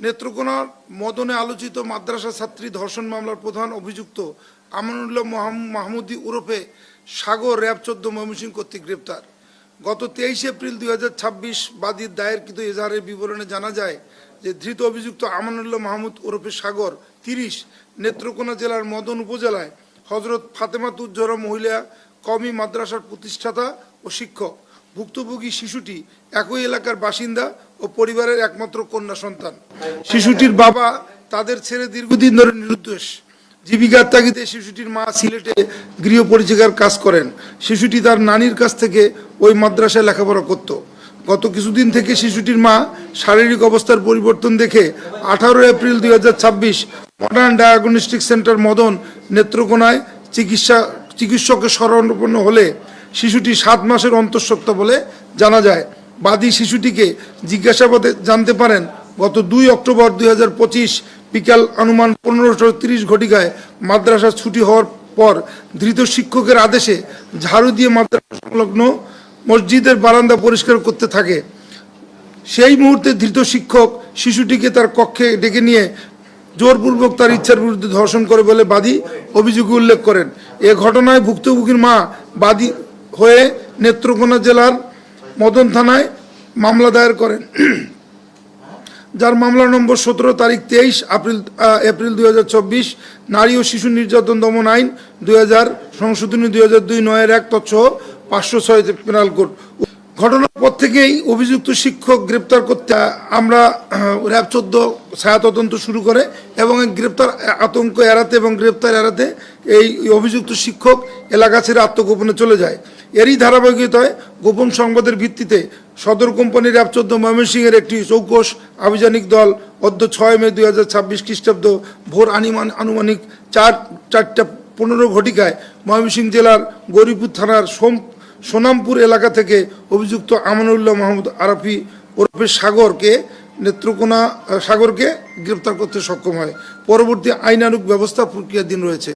নেত্রকোনার মদনে আলোচিত মাদ্রাসা ছাত্রী ধর্ষণ মামলার প্রধান অভিযুক্ত আমানুল্লাহ মাহমুদি ওরফে সাগর র্যাব ১৪ ময়মনসিংহ কর্তৃক গ্রেপ্তার। গত ২৩ এপ্রিল ২০২৬ বাদীর দায়েরকৃত এজাহারের বিবরণে জানা যায় যে ধৃত অভিযুক্ত আমানুল্লাহ মাহমুদ ওরফে সাগর ৩০ নেত্রকোনা জেলার মদন উপজেলায় হজরত ফাতেমাতুজ্জোহরা মহিলা কওমি মাদ্রাসার প্রতিষ্ঠাতা ও শিক্ষক। ভুক্তভোগী শিশুটি একই এলাকার বাসিন্দা ও পরিবারের একমাত্র কন্যা সন্তান। শিশুটির বাবা তাদের ছেড়ে দীর্ঘদিন ধরে নিরুদ্দেশ। জীবিকার তাগিদে শিশুটির মা সিলেটে গৃহ পরিচারিকার কাজ করেন। শিশুটি তার নানির কাছ থেকে ওই মাদ্রাসায় লেখাপড়া করত। গত কিছুদিন থেকে শিশুটির মা শারীরিক অবস্থার পরিবর্তন দেখে ১৮ April ২০২৬ modern diagnostic centre Madan নেত্রকোনায় চিকিৎসকের শরণাপন্ন হলে শিশুটি ৭ মাসের অন্তঃসত্ত্বা বলে জানা যায়। বাদী শিশুটিকে জিজ্ঞাসাবাদে জানতে পারেন গত ২ অক্টোবর ২০২৫ বিকাল অনুমান ১৫:৩০ ঘটিকায় মাদ্রাসা ছুটি হওয়ার পর ধৃত শিক্ষকের আদেশে ঝাড়ু দিয়ে মাদ্রাসা সংলগ্ন মসজিদের বারান্দা পরিষ্কার করতে থাকে। সেই মুহূর্তে ধৃত শিক্ষক শিশুটিকে তার কক্ষে ডেকে নিয়ে জোরপূর্বক তার ইচ্ছার বিরুদ্ধে ধর্ষণ করে বলে বাদী অভিযোগে উল্লেখ করেন। এ ঘটনায় ভুক্তভোগীর মা বাদী হয়ে নেত্রকোনা জেলার মদন থানায় মামলা দায়ের করেন, যার মামলা নম্বর ১৭ তারিখ ২৩ এপ্রিল ২০২৪ নারী ও শিশু নির্যাতন দমন আইন ২০০০ সংশোধনী ২০০২ ৯-১ তৎসহ ৫০৬ পেনাল কোড। ঘটনার পর থেকেই অভিযুক্ত শিক্ষক গ্রেপ্তার করতে আমরা র্যাব ১৪ ছায়া তদন্ত শুরু করে এবং গ্রেপ্তার আতঙ্ক এড়াতে এবং গ্রেপ্তার এড়াতে এই অভিযুক্ত শিক্ষক এলাকা ছেড়ে আত্মগোপনে চলে যায়। এরই ধারাবাহিকতায় গোপন সংবাদের ভিত্তিতে সদর কোম্পানি র্যাব ১৪ ময়মনসিংহের একটি চৌকস আভিযানিক দল অদ্য ৬ মে ২০২৬ খ্রিস্টাব্দ ভোর আনুমানিক ৪:১৫ ঘটিকায় ময়মনসিংহ জেলার গৌরীপুর থানার সোনামপুর এলাকা থেকে অভিযুক্ত আমানুল্লাহ মাহমুদ আরাফি ওরফে সাগরকে গ্রেপ্তার করতে সক্ষম হয়। পরবর্তী আইনানুগ ব্যবস্থা প্রক্রিয়াধীন রয়েছে।